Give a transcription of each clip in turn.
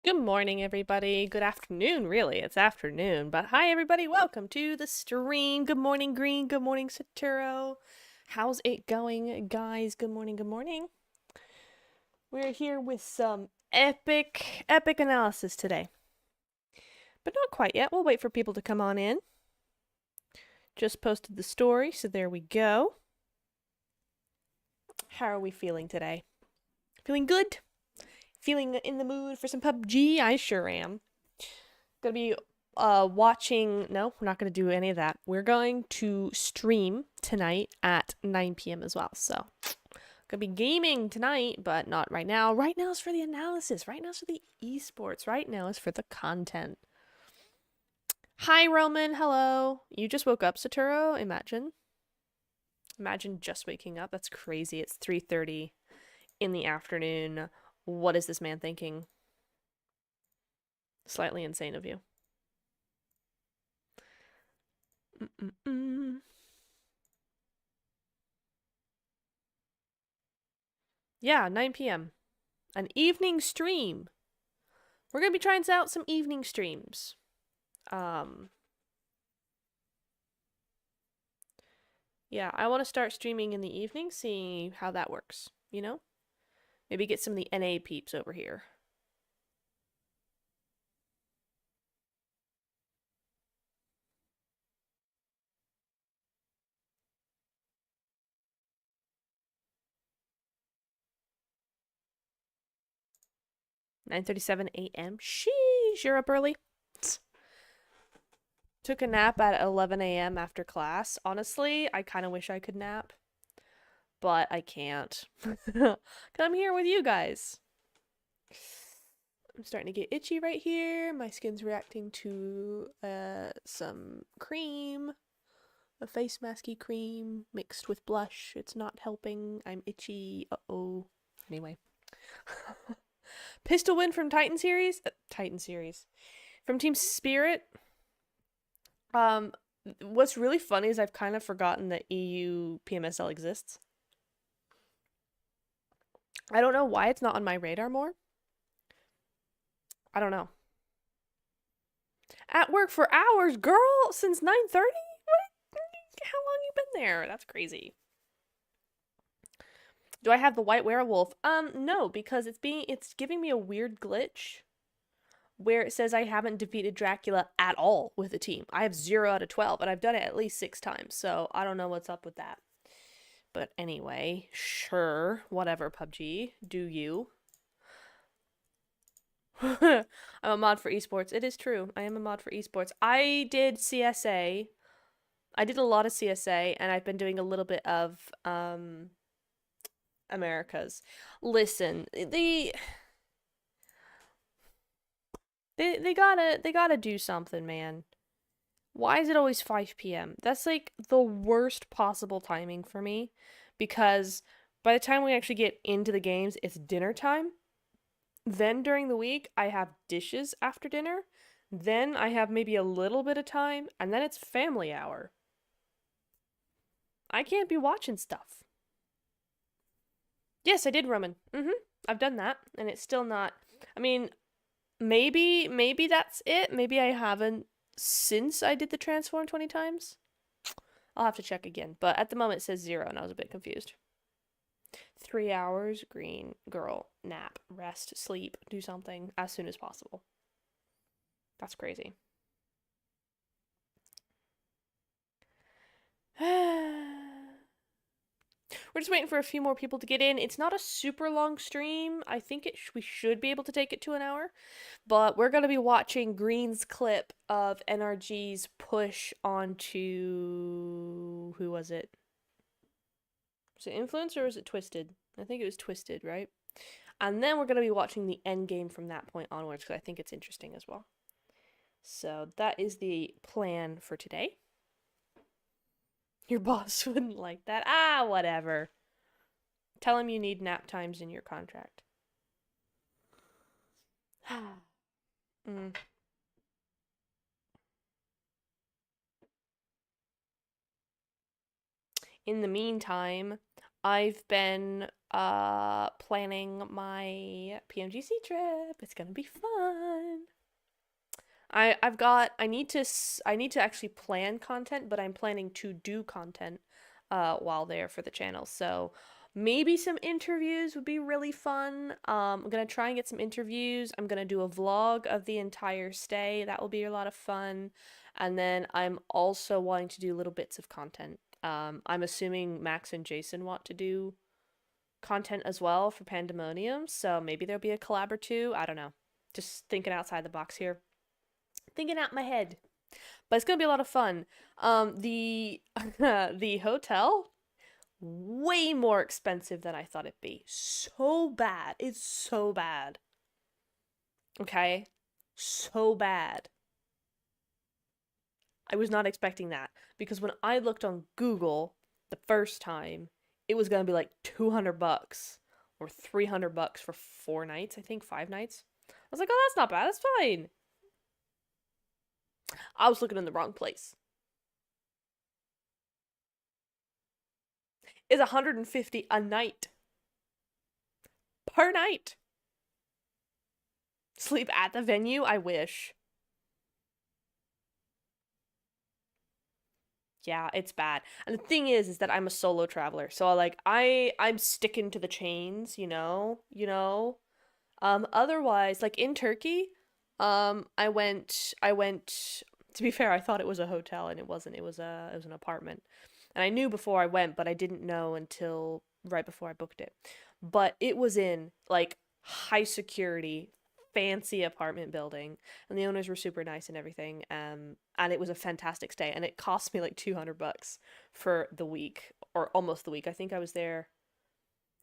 Good morning, everybody. Good afternoon, really. It's afternoon. But hi, everybody. Welcome to the stream. Good morning, Green. Good morning, Saturo. How's it going, guys? Good morning. Good morning. We're here with some epic analysis today. But not quite yet. We'll wait for people to come on in. Just posted the story, so there we go. How are we feeling today? Feeling good? Feeling in the mood for some PUBG? I sure am. Gonna be watching. No, we're not gonna do any of that. We're going to stream tonight at 9 p.m. as well. So gonna be gaming tonight, but not right now. Right now is for the analysis. Right now is for the esports. Right now is for the content. Hi, Roman. Hello. You just woke up, Saturo? Imagine just waking up. That's crazy. It's 3:30 in the afternoon. What is this man thinking? Slightly insane of you. Yeah, 9 p.m. An evening stream. We're going to be trying out some evening streams. Yeah, I want to start streaming in the evening, see how that works, you know? Maybe get some of the NA peeps over here. "9:37 a.m. Sheesh, you're up early. Took a nap at 11 a.m. after class. Honestly, I kind of wish I could nap, but I can't. Cause I'm here with you guys. I'm starting to get itchy right here. My skin's reacting to some cream, a face masky cream mixed with blush. It's not helping. I'm itchy. Uh-oh. Anyway. Pistol win from Titan Series? Titan Series. From Team Spirit. What's really funny is I've kind of forgotten that EU PMSL exists. I don't know why it's not on my radar more. I don't know. At work for hours, girl, since 9:30? What? How long you been there? That's crazy. Do I have the white werewolf? No, because it's giving me a weird glitch where it says I haven't defeated Dracula at all with a team. I have 0 out of 12, and I've done it at least 6 times, so I don't know what's up with that. But anyway, sure, whatever, PUBG, do you. I'm a mod for esports. It is true. I am a mod for esports. I did CSA. I did a lot of CSA, and I've been doing a little bit of Americas. Listen, they gotta do something, man. Why is it always 5 p.m.? That's like the worst possible timing for me, because by the time we actually get into the games, it's dinner time. Then during the week, I have dishes after dinner. Then I have maybe a little bit of time, and then it's family hour. I can't be watching stuff. Yes, I did, Roman. I've done that, and it's still not. I mean, maybe that's it. Maybe I haven't since I did the transform 20 times. I'll have to check again, but at the moment it says 0, and I was a bit confused. 3 hours, green, girl, nap, rest, sleep, do something as soon as possible. That's crazy. We're just waiting for a few more people to get in. It's not a super long stream. I think we should be able to take it to an hour. But we're going to be watching Green's clip of NRG's push onto... Who was it? Was it Influence or was it Twisted? I think it was Twisted, right? And then we're going to be watching the end game from that point onwards because I think it's interesting as well. So that is the plan for today. Your boss wouldn't like that. Ah, whatever. Tell him you need nap times in your contract. mm. In the meantime, I've been planning my PMGC trip. It's gonna be fun. I need to actually plan content, but I'm planning to do content while there for the channel. So maybe some interviews would be really fun. I'm gonna try and get some interviews. I'm gonna do a vlog of the entire stay. That will be a lot of fun. And then I'm also wanting to do little bits of content. I'm assuming Max and Jason want to do content as well for Pandemonium, so maybe there'll be a collab or two. I don't know. Just thinking outside the box here. Thinking out my head. But it's gonna be a lot of fun. The the hotel, way more expensive than I thought it'd be. So bad. It's so bad. Okay? So bad. I was not expecting that because when I looked on Google the first time, it was gonna be like $200 or $300 for 4 nights. I think 5 nights. I was like, oh, that's not bad. That's fine. I was looking in the wrong place. It's 150 a night. Per night. Sleep at the venue? I wish. Yeah, it's bad. And the thing is that I'm a solo traveler. So I'm sticking to the chains, Otherwise, like in Turkey, I went to be fair, I thought it was a hotel and it wasn't. It was an apartment. And I knew before I went, but I didn't know until right before I booked it. But it was in like high security, fancy apartment building, and the owners were super nice and everything. And it was a fantastic stay, and it cost me like $200 for the week or almost the week. I think I was there.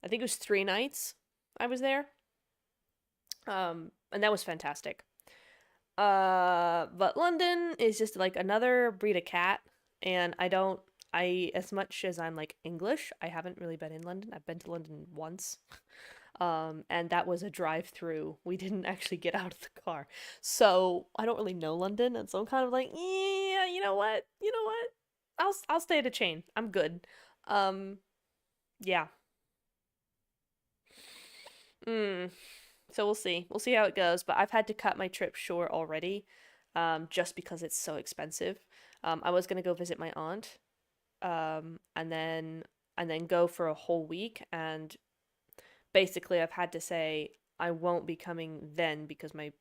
I think it was 3 nights. I was there. And that was fantastic. But London is just like another breed of cat, and as much as I'm like English, I haven't really been in London. I've been to London once. And that was a drive through. We didn't actually get out of the car. So I don't really know London, and so I'm kind of like, yeah, you know what? You know what? I'll stay at a chain. I'm good. Um, yeah. Mm. So we'll see. We'll see how it goes. But I've had to cut my trip short already, just because it's so expensive. I was gonna go visit my aunt, and then go for a whole week, and basically I've had to say I won't be coming then because my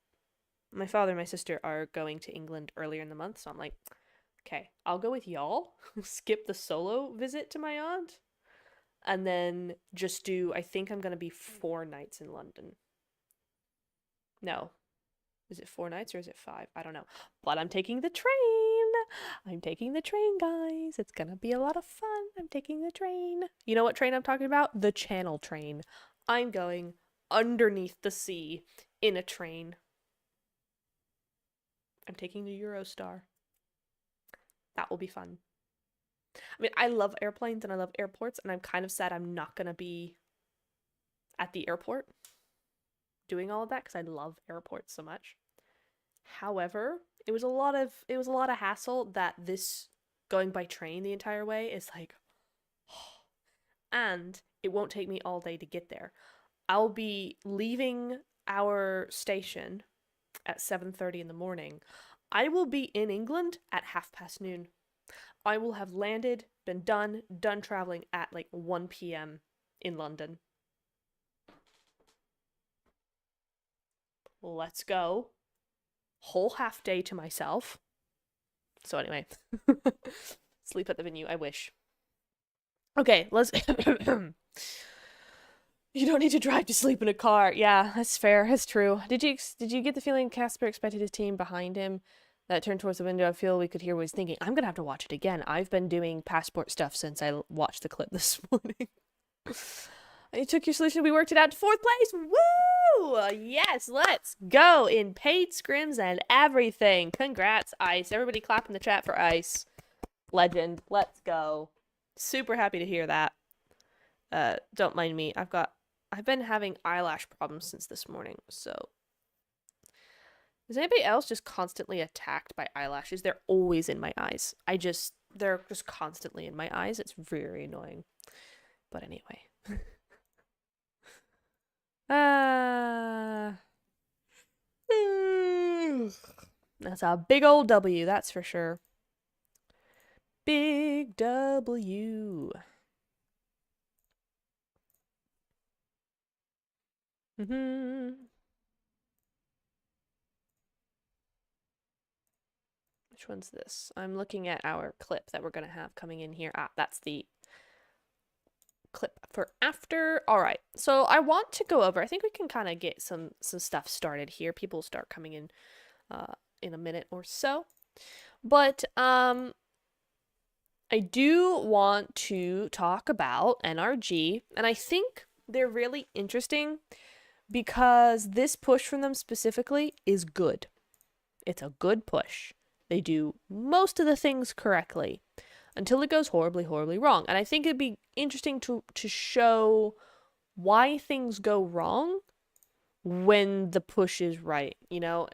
father and my sister are going to England earlier in the month. So I'm like, okay, I'll go with y'all. Skip the solo visit to my aunt, and then just do. I think I'm gonna be 4 nights in London. No, is it 4 nights or is it five? I don't know. But I'm taking the train. I'm taking the train, guys. It's gonna be a lot of fun. I'm taking the train. You know what train I'm talking about? The Channel train. I'm going underneath the sea in a train. I'm taking the Eurostar. That will be fun. I mean, I love airplanes and I love airports, and I'm kind of sad I'm not gonna be at the airport doing all of that because I love airports so much. However, it was a lot of hassle that this going by train the entire way is like, and it won't take me all day to get there. I'll be leaving our station at 7:30 in the morning. I will be in England at noon. I will have landed, been done traveling at like 1 p.m. in London. Let's go. Whole half day to myself. So anyway, sleep at the venue. I wish. Okay, let's. You don't need to drive to sleep in a car. Yeah, that's fair. That's true. Did you get the feeling Casper expected his team behind him? That turned towards the window. I feel we could hear what he's thinking. I'm gonna have to watch it again. I've been doing passport stuff since I watched the clip this morning. You took your solution. We worked it out to 4th place. Woo! Yes, let's go in paid scrims and everything. Congrats, Ice. Everybody clap in the chat for Ice. Legend. Let's go. Super happy to hear that. Don't mind me. I've been having eyelash problems since this morning. So, is anybody else just constantly attacked by eyelashes? They're always in my eyes. They're just constantly in my eyes. It's very annoying. But anyway. Uh, that's a big old W, that's for sure. Big W. Which one's this? I'm looking at our clip that we're going to have coming in here. Ah, that's the clip for after. All right. So I want to go over, I think we can kind of get some stuff started here. People start coming in a minute or so. But I do want to talk about NRG, and I think they're really interesting because this push from them specifically is good. It's a good push. They do most of the things correctly until it goes horribly, horribly wrong. And I think it'd be interesting to show why things go wrong when the push is right. You know,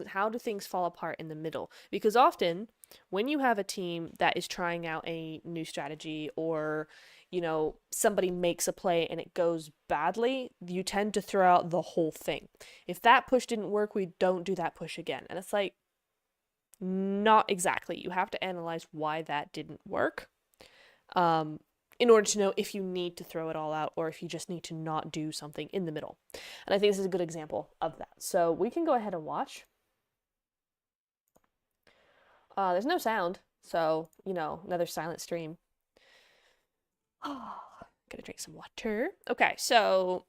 how do things fall apart in the middle? Because often when you have a team that is trying out a new strategy, or you know, somebody makes a play and it goes badly, you tend to throw out the whole thing. If that push didn't work, we don't do that push again. And it's like, not exactly. You have to analyze why that didn't work in order to know if you need to throw it all out or if you just need to not do something in the middle. And I think this is a good example of that. So we can go ahead and watch. There's no sound, so, you know, another silent stream. Gonna drink some water. Okay, so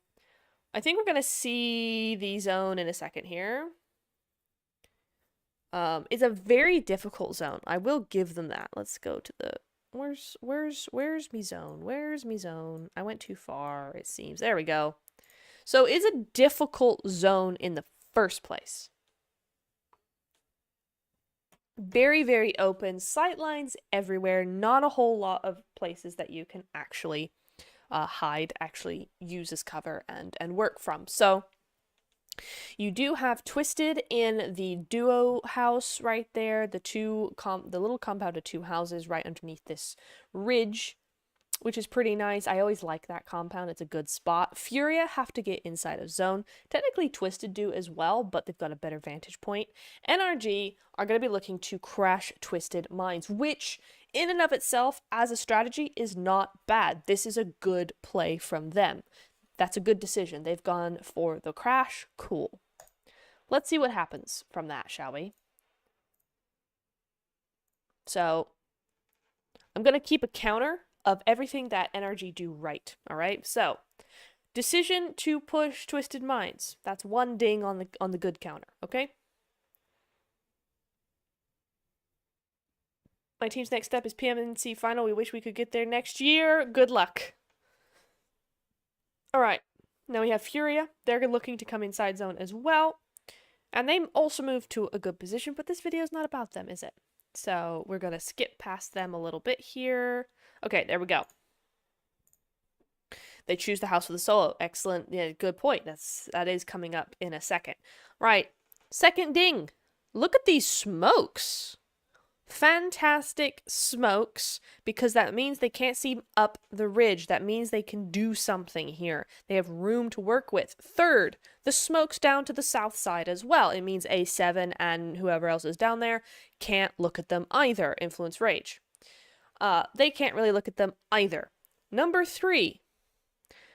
I think we're gonna see the zone in a second here. It's a very difficult zone. I will give them that. Let's go to the where's me zone? Where's me zone? I went too far, it seems. There we go. So it's a difficult zone in the first place. Very, very open, sight lines everywhere, not a whole lot of places that you can actually hide, actually use as cover and work from. So you do have Twisted in the duo house right there, the little compound of two houses right underneath this ridge, which is pretty nice. I always like that compound. It's a good spot. Furia have to get inside of zone. Technically Twisted do as well, but they've got a better vantage point. NRG are going to be looking to crash Twisted Mines, which in and of itself as a strategy is not bad. This is a good play from them. That's a good decision. They've gone for the crash. Cool. Let's see what happens from that, shall we? So I'm going to keep a counter of everything that NRG do right. All right. So decision to push Twisted Minds. That's one ding on the good counter. Okay. My team's next step is PMNC final. We wish we could get there next year. Good luck. All right. Now we have Furia. They're looking to come inside zone as well. And they also move to a good position, but this video is not about them, is it? So we're going to skip past them a little bit here. Okay, there we go. They choose the house with the solo. Excellent. Yeah, good point. That is coming up in a second. Right. Second ding. Look at these smokes. Fantastic smokes, because that means they can't see up the ridge. That means they can do something here. They have room to work with. Third, the smokes down to the south side as well. It means A7 and whoever else is down there can't look at them either. Influence Rage. They can't really look at them either. Number 3,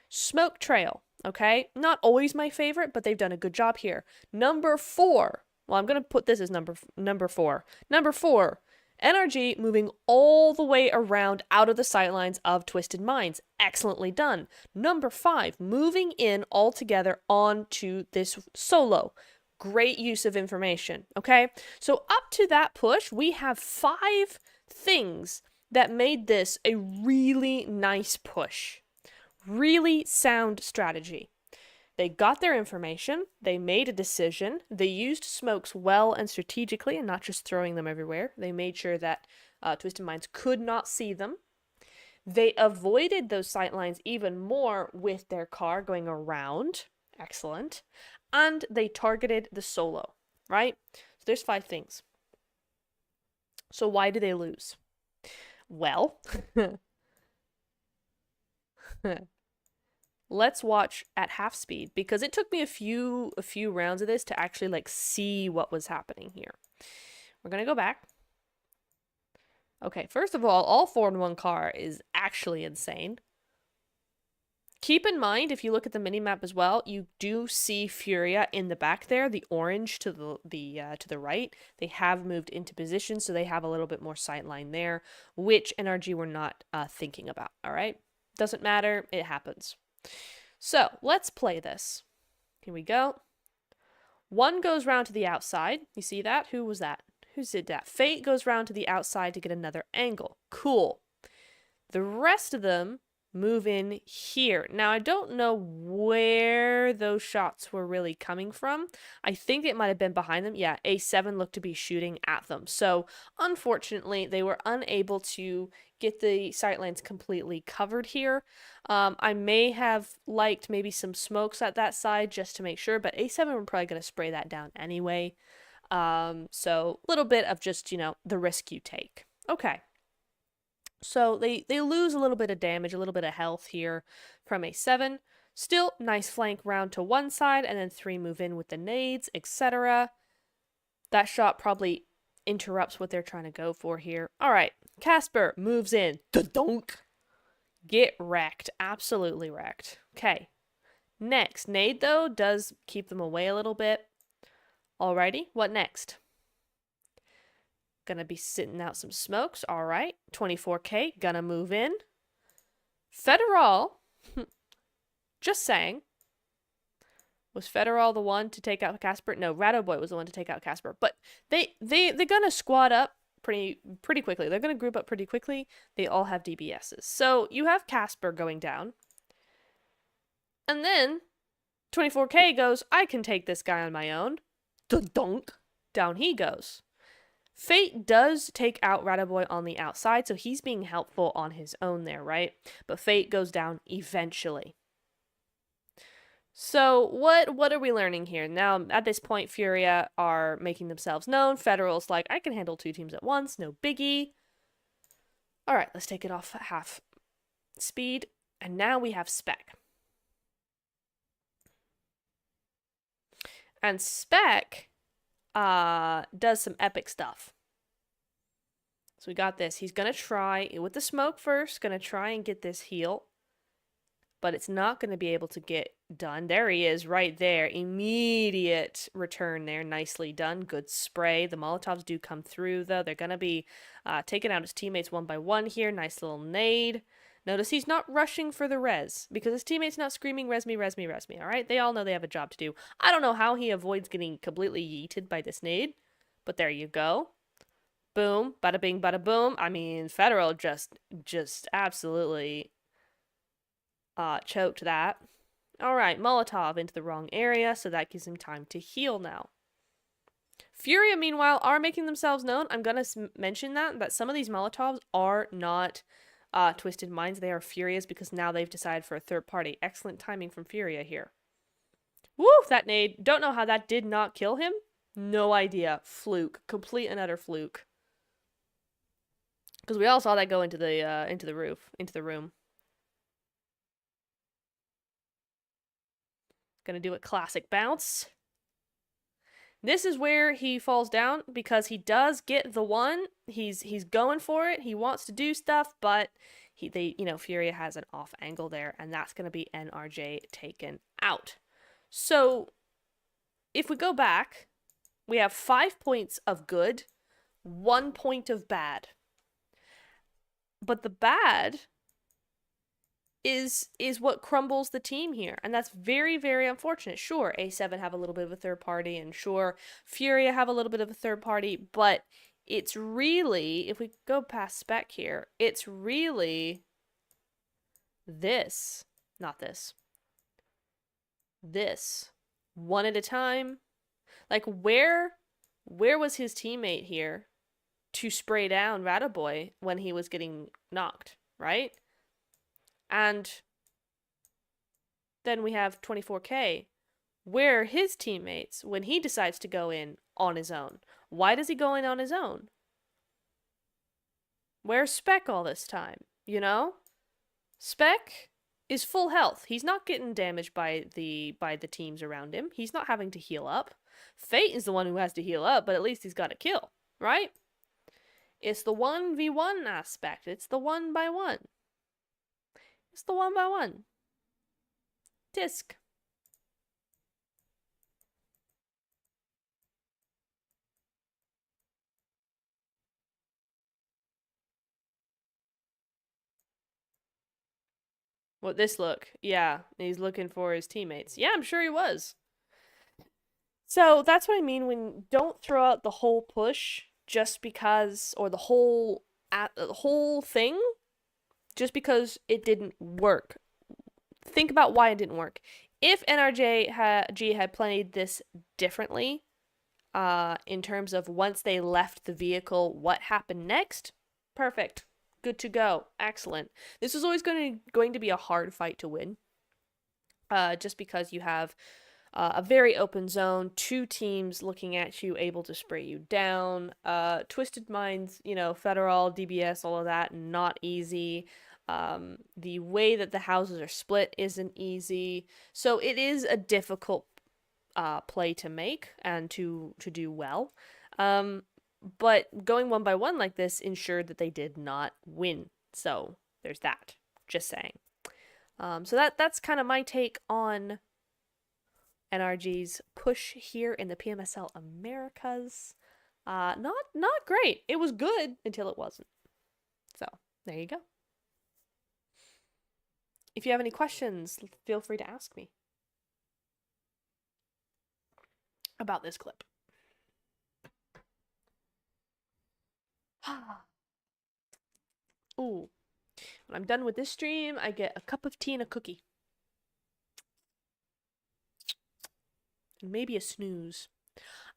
smoke trail. Okay, not always my favorite, but they've done a good job here. Number 4. Well, I'm going to put this as number 4. Number 4, NRG moving all the way around out of the sightlines of Twisted Minds. Excellently done. Number 5, moving in all together onto this solo. Great use of information, okay? So up to that push, we have 5 things that made this a really nice push. Really sound strategy. They got their information, they made a decision, they used smokes well and strategically and not just throwing them everywhere. They made sure that Twisted Minds could not see them. They avoided those sightlines even more with their car going around. Excellent. And they targeted the solo, right? So there's 5 things. So why do they lose? Well, Let's watch at half speed, because it took me a few rounds of this to actually like see what was happening here. We're gonna go back. Okay, first of all 4-in-1 car is actually insane. Keep in mind, if you look at the minimap as well, you do see Furia in the back there, the orange to the right. They have moved into position, so they have a little bit more sight line there, which NRG were not thinking about, all right? Doesn't matter, it happens. So, let's play this. Here we go. One goes round to the outside. You see that? Who was that? Who did that? Fate goes round to the outside to get another angle. Cool. The rest of them move in here. Now, I don't know where those shots were really coming from. I think it might have been behind them. Yeah, A7 looked to be shooting at them. So, unfortunately, they were unable to get the sightlines completely covered here. I may have liked maybe some smokes at that side just to make sure, but A7 were probably going to spray that down anyway. So, a little bit of just, you know, the risk you take. Okay. So they lose a little bit of damage, a little bit of health here from A7. Still, nice flank round to one side, and then 3 move in with the nades, etc. That shot probably interrupts what they're trying to go for here. All right, Casper moves in. Da-dunk! Get wrecked. Absolutely wrecked. Okay. Next, nade, though, does keep them away a little bit. Alrighty, what next? Gonna be sitting out some smokes. All right. 24K. Gonna move in. Federal. Just saying. Was Federal the one to take out Casper? No, Radoboy was the one to take out Casper. But they're gonna squad up pretty quickly. They're gonna group up pretty quickly. They all have DBSs. So you have Casper going down. And then 24K goes, I can take this guy on my own. Dunk. Down he goes. Fate does take out Radoboy on the outside, so he's being helpful on his own there, right? But Fate goes down eventually. So what are we learning here? Now, at this point, Furia are making themselves known. Federal's like, I can handle 2 teams at once, no biggie. All right, let's take it off at half speed. And now we have Spec. And Spec does some epic stuff. So we got this. He's going to try, with the smoke first, going to try and get this heal. But it's not going to be able to get done. There he is, right there. Immediate return there. Nicely done. Good spray. The Molotovs do come through, though. They're going to be taking out his teammates one by one here. Nice little nade. Notice he's not rushing for the res, because his teammate's not screaming, res me, res me, res me, alright? They all know they have a job to do. I don't know how he avoids getting completely yeeted by this nade, but there you go. Boom, bada bing, bada boom. I mean, Federal just absolutely choked that. Alright, Molotov into the wrong area, so that gives him time to heal now. Furia, meanwhile, are making themselves known. I'm going to mention that some of these Molotovs are not Twisted Minds. They are Furious, because now they've decided for a third party. Excellent timing from Furia here. Woo, that nade. Don't know how that did not kill him. No idea. Fluke. Complete and utter fluke. Because we all saw that go into the room. Gonna do a classic bounce. This is where he falls down, because he does get the one. He's going for it. He wants to do stuff, but Furia has an off angle there, and that's going to be NRJ taken out. So if we go back, we have 5 points of good, 1 point of bad. But the bad is what crumbles the team here, and that's very, very unfortunate. Sure, A7 have a little bit of a third party, and sure, Furia have a little bit of a third party, but it's really, if we go past Spec here, it's really this, not this. This. One at a time. Like, where was his teammate here to spray down Radoboy when he was getting knocked, right? And then we have 24K. Where are his teammates when he decides to go in on his own? Why does he go in on his own? Where's Spec all this time? You know? Spec is full health. He's not getting damaged by the teams around him. He's not having to heal up. Fate is the one who has to heal up, but at least he's got a kill, right? It's the 1v1 aspect. It's the 1x1. It's the 1x1. Disc. What, this look? Yeah, he's looking for his teammates. Yeah, I'm sure he was. So that's what I mean when don't throw out the whole push just because, or the whole thing just because it didn't work. Think about why it didn't work. If NRG had played this differently, in terms of once they left the vehicle, what happened next? Perfect. Good to go. Excellent. This is always going to be a hard fight to win. Just because you have a very open zone, two teams looking at you, able to spray you down. Twisted Minds, Federal, DBS, all of that, not easy. The way that the houses are split isn't easy. So it is a difficult play to make and to do well. But going 1x1 like this ensured that they did not win. So there's that. Just saying. So that's kind of my take on NRG's push here in the PMSL Americas. Not great. It was good until it wasn't. So there you go. If you have any questions, feel free to ask me about this clip. Ooh. When I'm done with this stream, I get a cup of tea and a cookie. And maybe a snooze.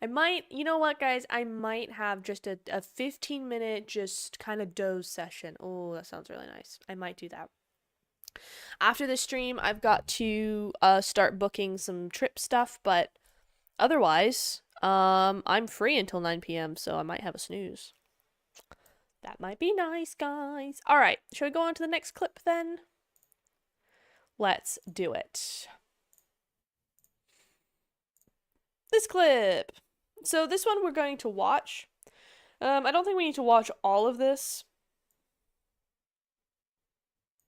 I might, you know what, guys? I might have just a 15-minute just kind of doze session. Oh, that sounds really nice. I might do that. After this stream, I've got to start booking some trip stuff, but otherwise, I'm free until 9 p.m., so I might have a snooze. That might be nice, guys. All right, shall we go on to the next clip then? Let's do it. This clip. So this one we're going to watch. I don't think we need to watch all of this.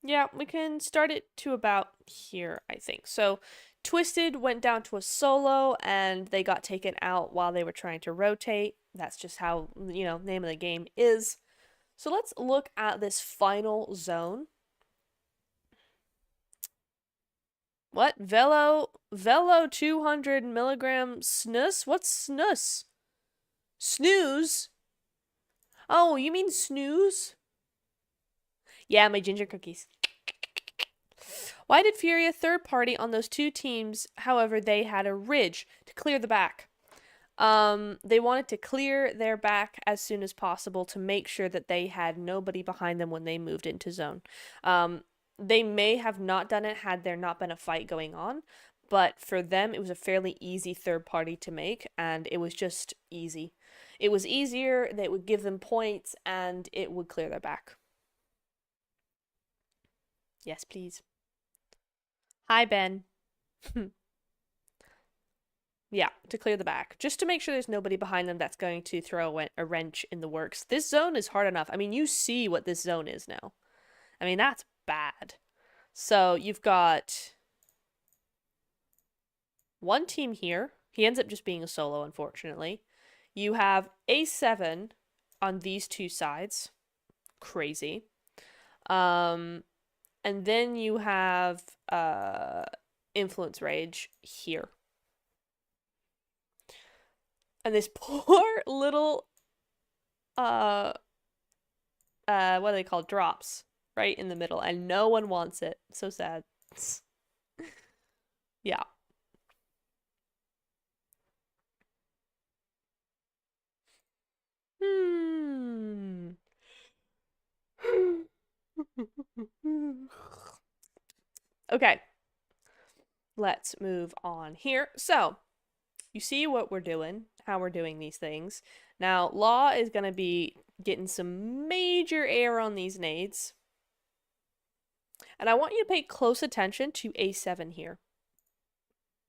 Yeah, we can start it to about here, I think. So Twisted went down to a solo and they got taken out while they were trying to rotate. That's just how, name of the game is. So let's look at this final zone. What? Velo 200 milligram snus? What's snus? Snooze? Oh, you mean snooze? Yeah, my ginger cookies. Why did Furia third party on those two teams? However, they had a ridge to clear the back. They wanted to clear their back as soon as possible to make sure that they had nobody behind them when they moved into zone. They may have not done it had there not been a fight going on, but for them, it was a fairly easy third party to make, and it was just easy. It was easier, they would give them points, and it would clear their back. Yes, please. Hi, Ben. Yeah, to clear the back. Just to make sure there's nobody behind them that's going to throw a wrench in the works. This zone is hard enough. I mean, you see what this zone is now. I mean, that's bad. So you've got one team here. He ends up just being a solo, unfortunately. You have A7 on these two sides. Crazy. And then you have Influence Rage here. And this poor little what are they called? Drops right in the middle, and no one wants it. So sad. Yeah. Okay. Let's move on here. So, you see what we're doing, how we're doing these things. Now, Law is going to be getting some major air on these nades. And I want you to pay close attention to A7 here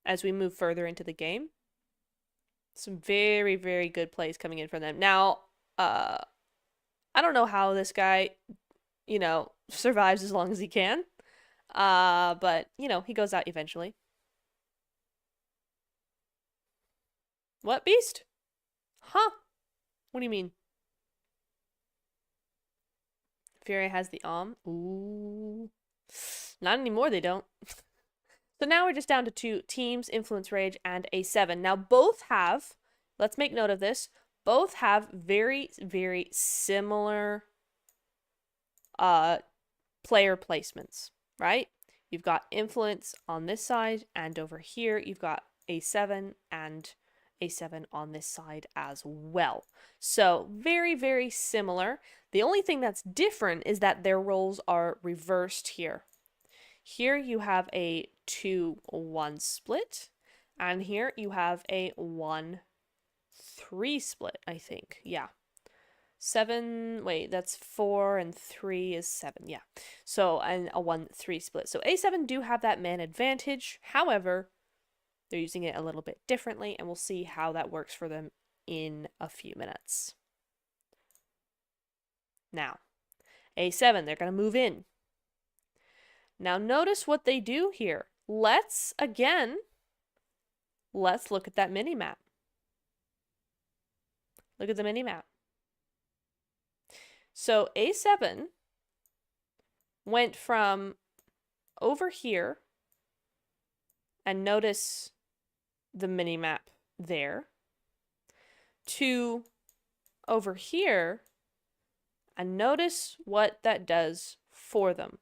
as we move further into the game. Some very, very good plays coming in from them. Now, I don't know how this guy, survives as long as he can. But, he goes out eventually. What, beast? Huh? What do you mean? Fury has the Ooh. Not anymore, they don't. So now we're just down to 2 teams, Influence Rage and A7. Now both have, let's make note of this, both have very, very similar player placements, right? You've got Influence on this side, and over here you've got A7 and A7 on this side as well. So very, very similar. The only thing that's different is that their roles are reversed here. Here you have a 2-1 split, and here you have a 1-3 split, I think. Yeah. 7, wait, that's 4 and 3 is 7, yeah. So, and a 1-3 split. So A7 do have that man advantage. However, they're using it a little bit differently, and we'll see how that works for them in a few minutes. Now, A7, they're going to move in. Now notice what they do here. Let's look at that mini-map. Look at the mini-map. So A7 went from over here, and notice the mini-map there, to over here, and notice what that does for them.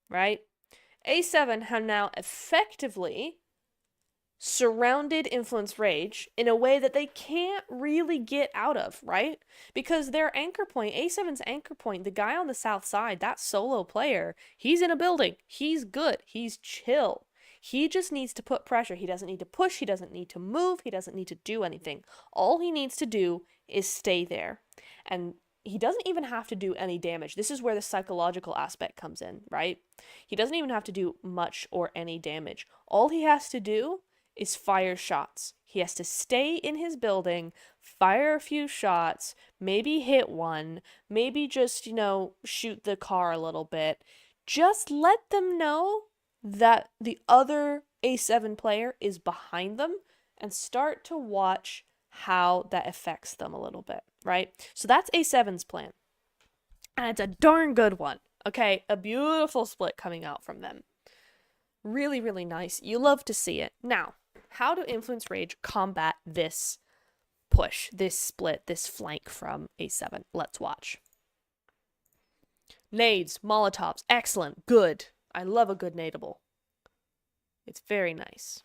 Right? A7 have now effectively surrounded Influence Rage in a way that they can't really get out of, right? Because their anchor point, A7's anchor point, the guy on the south side, that solo player, he's in a building. He's good. He's chill. He just needs to put pressure. He doesn't need to push. He doesn't need to move. He doesn't need to do anything. All he needs to do is stay there. And he doesn't even have to do any damage. This is where the psychological aspect comes in, right? He doesn't even have to do much or any damage. All he has to do is fire shots. He has to stay in his building, fire a few shots, maybe hit one, maybe just, shoot the car a little bit. Just let them know that the other A7 player is behind them, and start to watch how that affects them a little bit, right? So that's A7's plan. And it's a darn good one. Okay, a beautiful split coming out from them. Really, really nice. You love to see it. Now, how do Influence Rage combat this push, this split, this flank from A7? Let's watch. Nades, Molotovs, excellent, good. I love a good nadeable. It's very nice.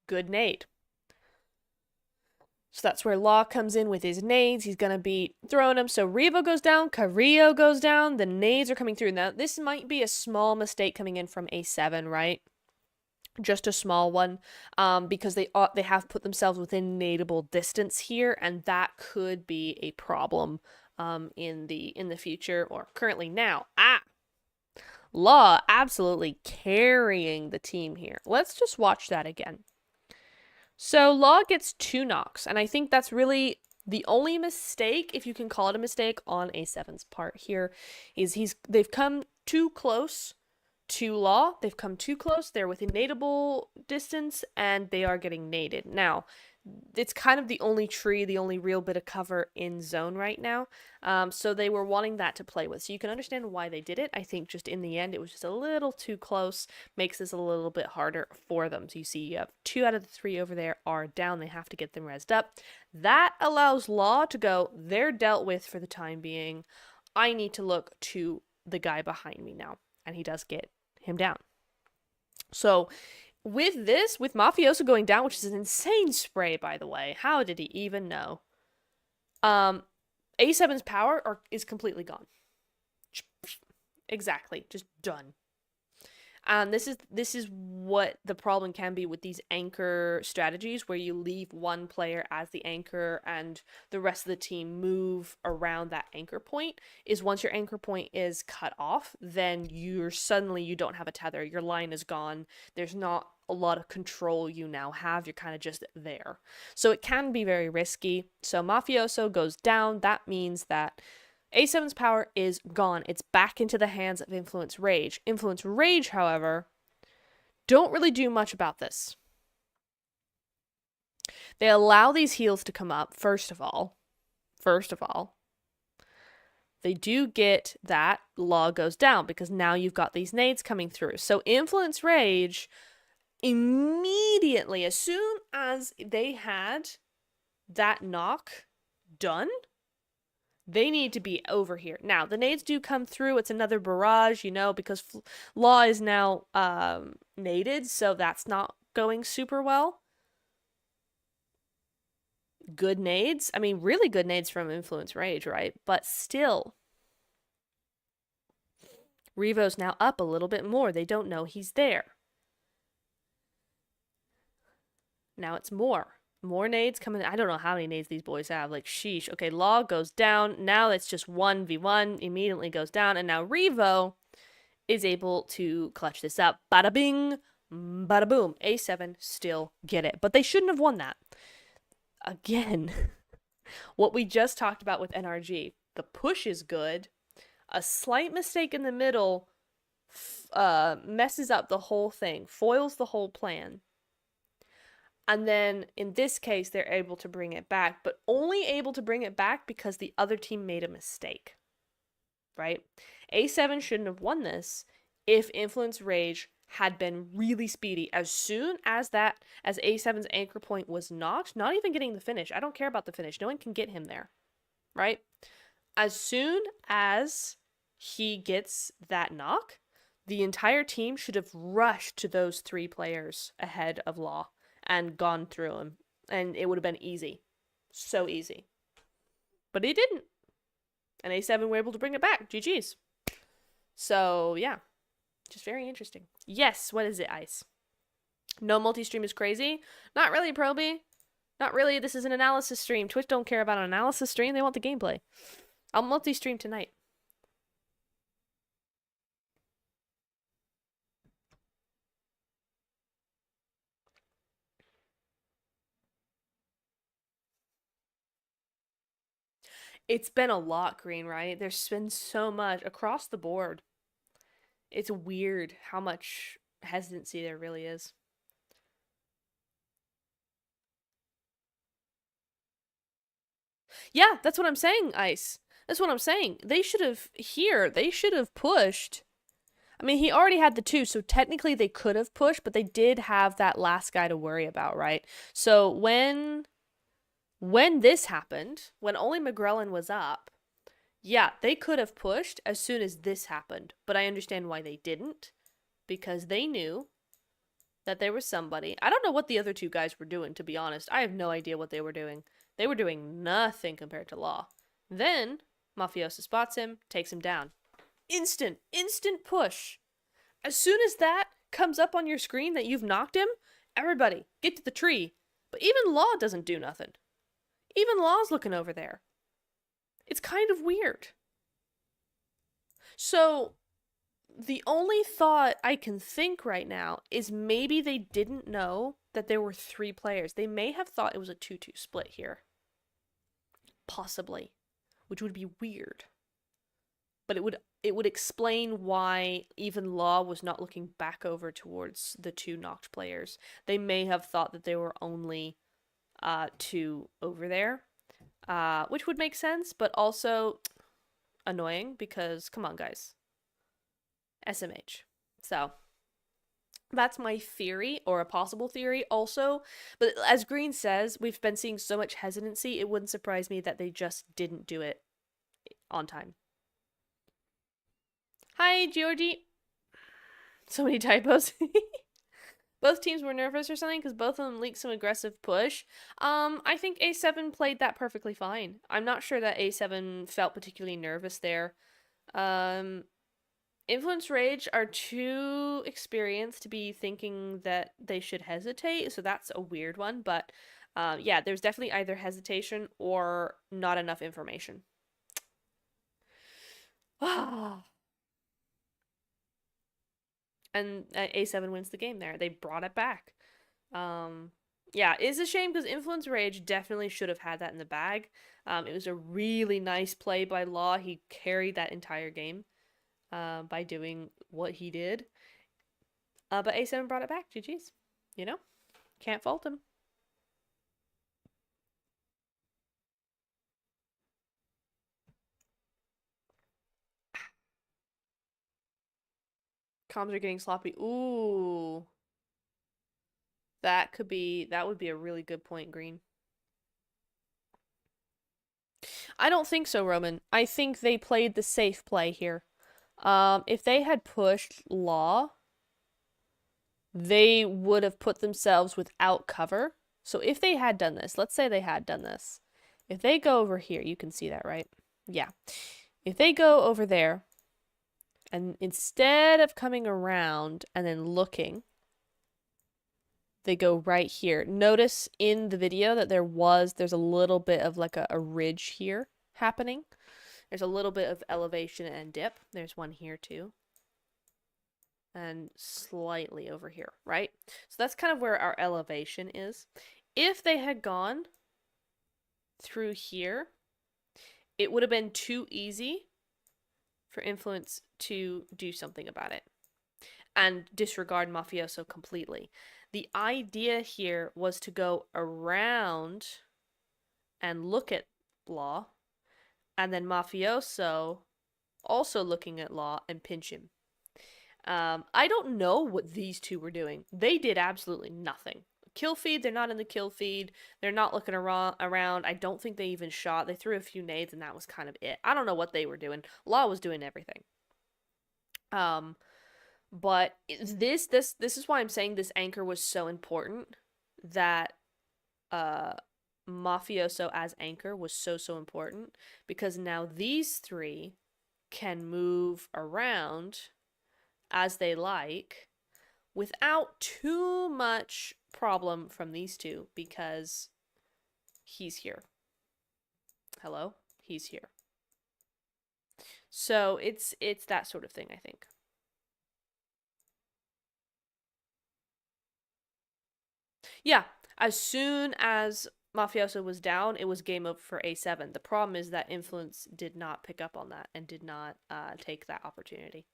Good nade. So that's where Law comes in with his nades. He's going to be throwing them. So Revo goes down, Carrillo goes down. The nades are coming through. Now, this might be a small mistake coming in from A7, right? Just a small one, because they have put themselves within nadeable distance here, and that could be a problem in the future, or currently now. Law absolutely carrying the team here. Let's just watch that again. So Law gets 2 knocks, and I think that's really the only mistake, if you can call it a mistake, on A7's part here, is they've come too close to Law. They've come too close. They're within nadeable distance, and they are getting naded. Now, it's kind of the only tree, the only real bit of cover in zone right now. So they were wanting that to play with. So you can understand why they did it. I think just in the end, it was just a little too close. Makes this a little bit harder for them. So you see you have 2 out of the 3 over there are down. They have to get them rezzed up. That allows Law to go, they're dealt with for the time being. I need to look to the guy behind me now. And he does get him down. So with this, with Mafioso going down, which is an insane spray, by the way. How did he even know? A7's power is completely gone. Exactly. Just done. And this is what the problem can be with these anchor strategies, where you leave one player as the anchor and the rest of the team move around that anchor point. Is once your anchor point is cut off, then you don't have a tether. Your line is gone. There's not a lot of control you now have. You're kind of just there. So it can be very risky. So Mafioso goes down. That means that A7's power is gone. It's back into the hands of Influence Rage. Influence Rage, however, don't really do much about this. They allow these heals to come up, first of all. They do get that Law goes down, because now you've got these nades coming through. So Influence Rage, immediately, as soon as they had that knock done, they need to be over here. Now, the nades do come through. It's another barrage, because Law is now naded, so that's not going super well. Good nades. I mean, really good nades from Influence Rage, right? But still, Revo's now up a little bit more. They don't know he's there. Now it's more nades coming. I don't know how many nades these boys have. Like, sheesh. Okay, Law goes down. Now it's just 1v1. Immediately goes down. And now Revo is able to clutch this up. Bada bing, bada boom. A7 still get it. But they shouldn't have won that. Again, what we just talked about with NRG. The push is good. A slight mistake in the middle messes up the whole thing. Foils the whole plan. And then, in this case, they're able to bring it back, but only able to bring it back because the other team made a mistake, right? A7 shouldn't have won this if Influence Rage had been really speedy. As soon as A7's anchor point was knocked, not even getting the finish. I don't care about the finish. No one can get him there, right? As soon as he gets that knock, the entire team should have rushed to those 3 players ahead of Law and gone through him, and it would have been easy. So easy. But he didn't. And A7 were able to bring it back. GG's. So, yeah. Just very interesting. Yes, what is it, Ice? No multi-stream is crazy? Not really, Proby. Not really. This is an analysis stream. Twitch don't care about an analysis stream. They want the gameplay. I'll multi-stream tonight. It's been a lot, Green, right? There's been so much across the board. It's weird how much hesitancy there really is. Yeah, that's what I'm saying, Ice. That's what I'm saying. They should have pushed. I mean, he already had the 2, so technically they could have pushed, but they did have that last guy to worry about, right? So when this happened, when only McGrellin was up, yeah, they could have pushed as soon as this happened, but I understand why they didn't, because they knew that there was somebody. I don't know what the other 2 guys were doing, to be honest. I have no idea what they were doing. They were doing nothing compared to Law. Then, Mafioso spots him, takes him down. Instant push. As soon as that comes up on your screen that you've knocked him, everybody, get to the tree. But even Law doesn't do nothing. Even Law's looking over there. It's kind of weird. So, the only thought I can think right now is maybe they didn't know that there were 3 players. They may have thought it was a 2-2 split here. Possibly. Which would be weird. But it would explain why even Law was not looking back over towards the 2 knocked players. They may have thought that there were only 2 over there. Which would make sense, but also annoying because, come on, guys. SMH. So, that's my theory, or a possible theory also. But as Green says, we've been seeing so much hesitancy, it wouldn't surprise me that they just didn't do it on time. Hi, Georgie. So many typos. Both teams were nervous or something because both of them leaked some aggressive push. I think A7 played that perfectly fine. I'm not sure that A7 felt particularly nervous there. Influence Rage are too experienced to be thinking that they should hesitate, so that's a weird one. But yeah, there's definitely either hesitation or not enough information. And A7 wins the game there. They brought it back. Yeah, it's a shame because Influence Rage definitely should have had that in the bag. It was a really nice play by Law. He carried that entire game by doing what he did. But A7 brought it back. GG's. You know? Can't fault him. Comms are getting sloppy. Ooh. That would be a really good point, Green. I don't think so, Roman. I think they played the safe play here. If they had pushed Law, they would have put themselves without cover. So if they had done this, let's say they had done this. If they go over here, you can see that, right? Yeah. If they go over there, and instead of coming around and then looking, they go right here. Notice in the video that there's a little bit of like a ridge here happening. There's a little bit of elevation and dip. There's one here too. And slightly over here, right? So that's kind of where our elevation is. If they had gone through here, it would have been too easy for Influence to do something about it and disregard Mafioso completely. The idea here was to go around and look at Law, and then Mafioso also looking at Law and pinch him. I don't know what these two were doing. They did absolutely nothing. Kill feed, they're not in the kill feed. They're not looking around. I don't think they even shot. They threw a few nades and that was kind of it. I don't know what they were doing. Law was doing everything. But this is why I'm saying this anchor was so important, that Mafioso as anchor was so important, because now these three can move around as they like without too much problem from these two, because he's here. Hello? He's here. So it's that sort of thing, I think. Yeah, as soon as Mafioso was down, it was game over for A7. The problem is that Influence did not pick up on that and did not take that opportunity.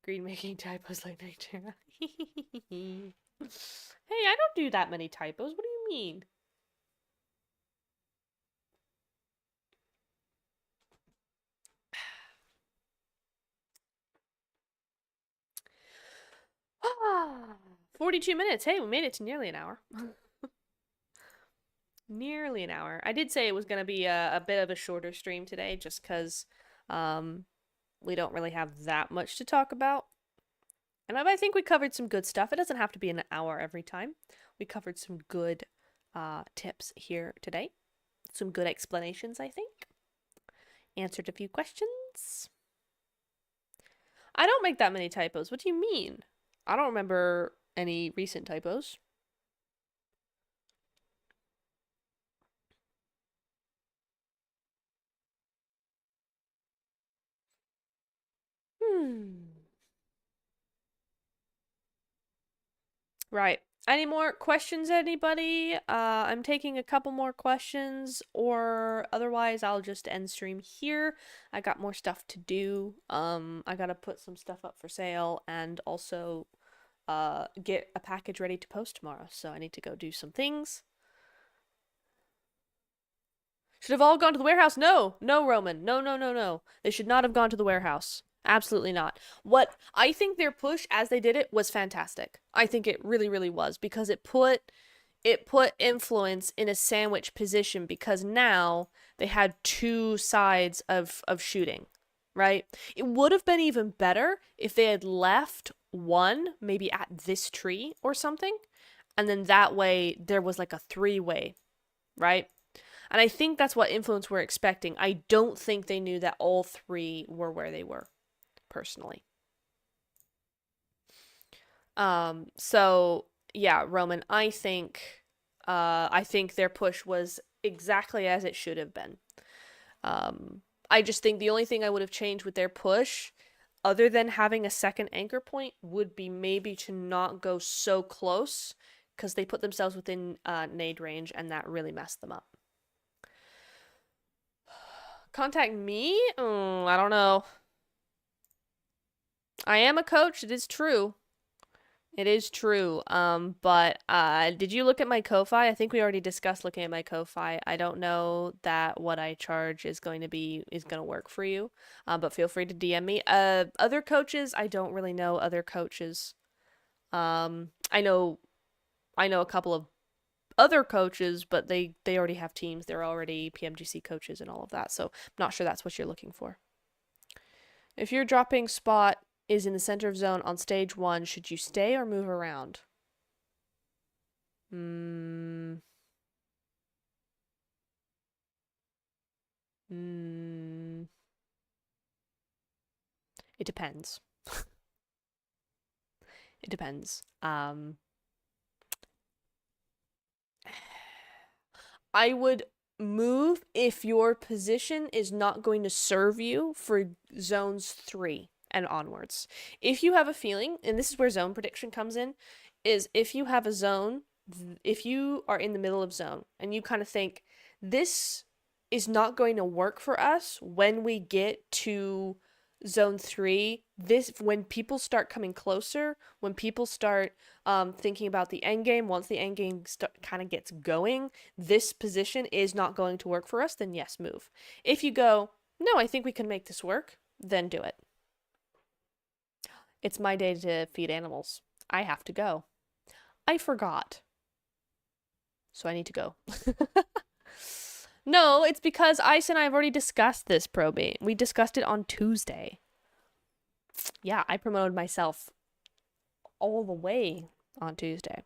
Green making typos like nature. Hey, I don't do that many typos. What do you mean? Ah, 42 minutes. Hey, we made it to nearly an hour. Nearly an hour. I did say it was going to be a bit of a shorter stream today, just because we don't really have that much to talk about. And I think we covered some good stuff. It doesn't have to be an hour every time. We covered some good tips here today. Some good explanations, I think. Answered a few questions. I don't make that many typos. What do you mean? I don't remember any recent typos. Right. Any more questions, anybody? I'm taking a couple more questions, or otherwise I'll just end stream here. I got more stuff to do. I gotta put some stuff up for sale and also get a package ready to post tomorrow, so I need to go do some things. Should have all gone to the warehouse? No, Roman. No. They should not have gone to the warehouse. Absolutely not. What I think their push as they did it was fantastic. I think it really was, because it put Influence in a sandwich position, because now they had two sides of shooting, right? It would have been even better if they had left one maybe at this tree or something, and then that way there was like a three-way, right? And I think that's what Influence were expecting. I don't think they knew that all three were where they were, personally. So yeah, Roman, I think their push was exactly as it should have been. I just think the only thing I would have changed with their push, other than having a second anchor point, would be maybe to not go so close, because they put themselves within nade range, and that really messed them up. Contact me? I don't know. I am a coach, it is true. It is true. But did you look at my Ko-Fi? I think we already discussed looking at my Ko-Fi. I don't know that what I charge is going to work for you. But feel free to DM me. Other coaches, I don't really know other coaches. I know a couple of other coaches, but they already have teams. They're already PMGC coaches and all of that. So I'm not sure that's what you're looking for. If your dropping spot is in the center of zone on stage 1, should you stay or move around? It depends. It depends. I would move if your position is not going to serve you for zones 3 and onwards. If you have a feeling, and this is where zone prediction comes in, is if you have a zone, if you are in the middle of zone and you kind of think, this is not going to work for us when we get to zone 3, when people start coming closer, when people start thinking about the end game, once the end game kind of gets going, this position is not going to work for us, then yes, move. If you go, no, I think we can make this work, then do it. It's my day to feed animals. I have to go. I forgot. So I need to go. No, it's because Ice and I have already discussed this probate. We discussed it on Tuesday. Yeah, I promoted myself all the way on Tuesday.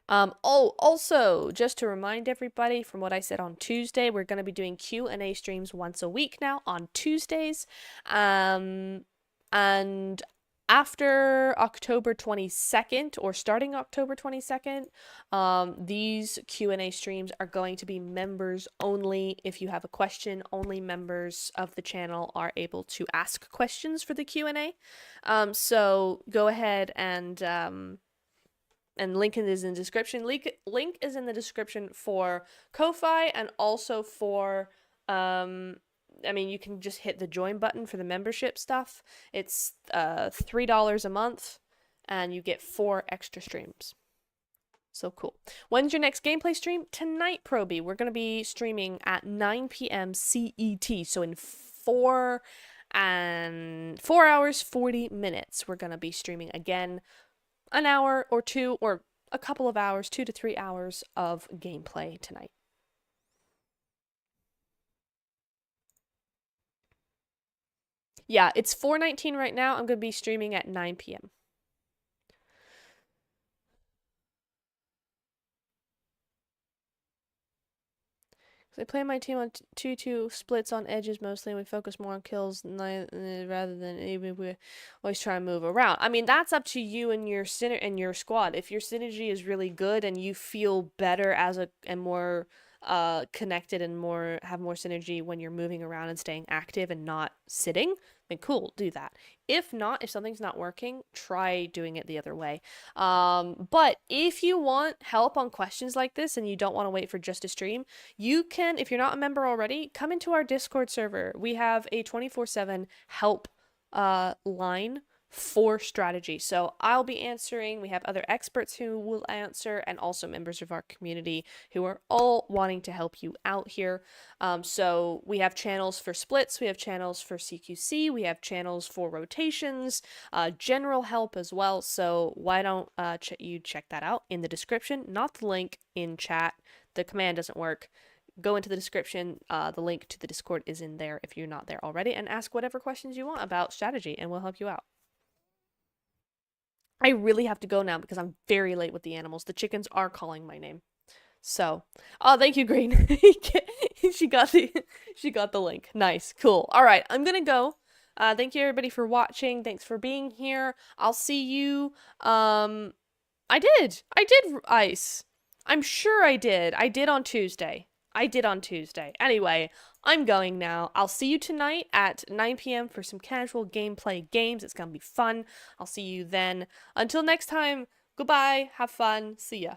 Also, just to remind everybody from what I said on Tuesday, we're going to be doing Q&A streams once a week now on Tuesdays. And after October 22nd, or starting October 22nd, these Q&A streams are going to be members only. If you have a question, only members of the channel are able to ask questions for the Q&A. So go ahead and link is in the description. Link is in the description for Ko-Fi, and also for you can just hit the join button for the membership stuff. It's $3 a month, and you get 4 extra streams. So cool. When's your next gameplay stream? Tonight, Proby. We're going to be streaming at 9 p.m. CET. So in 4 hours, 40 minutes, we're going to be streaming again. An hour or 2, or a couple of hours, 2 to 3 hours of gameplay tonight. Yeah, it's 4:19 right now. I'm going to be streaming at 9 p.m. I play my team on 2-2 splits on edges mostly, and we focus more on kills rather than even we always try and move around. I mean, that's up to you and your squad. If your synergy is really good and you feel better and more connected and have more synergy when you're moving around and staying active and not sitting, then cool, do that. If not, if something's not working, try doing it the other way. But if you want help on questions like this and you don't want to wait for just a stream, you can, if you're not a member already, come into our Discord server. We have a 24/7 help line for strategy. So I'll be answering. We have other experts who will answer, and also members of our community who are all wanting to help you out here. So we have channels for splits, we have channels for CQC, we have channels for rotations, general help as well. So why don't you check that out in the description, not the link in chat. The command doesn't work. Go into the description. The link to the Discord is in there if you're not there already, and ask whatever questions you want about strategy, and we'll help you out. I really have to go now because I'm very late with the animals. The chickens are calling my name. So, oh, thank you, Green. She got the link. Nice, cool. All right, I'm gonna go. Thank you everybody for watching. Thanks for being here. I'll see you. I did ice. I'm sure I did. I did on Tuesday. Anyway, I'm going now. I'll see you tonight at 9 p.m. for some casual gameplay games. It's gonna be fun. I'll see you then. Until next time, goodbye. Have fun. See ya.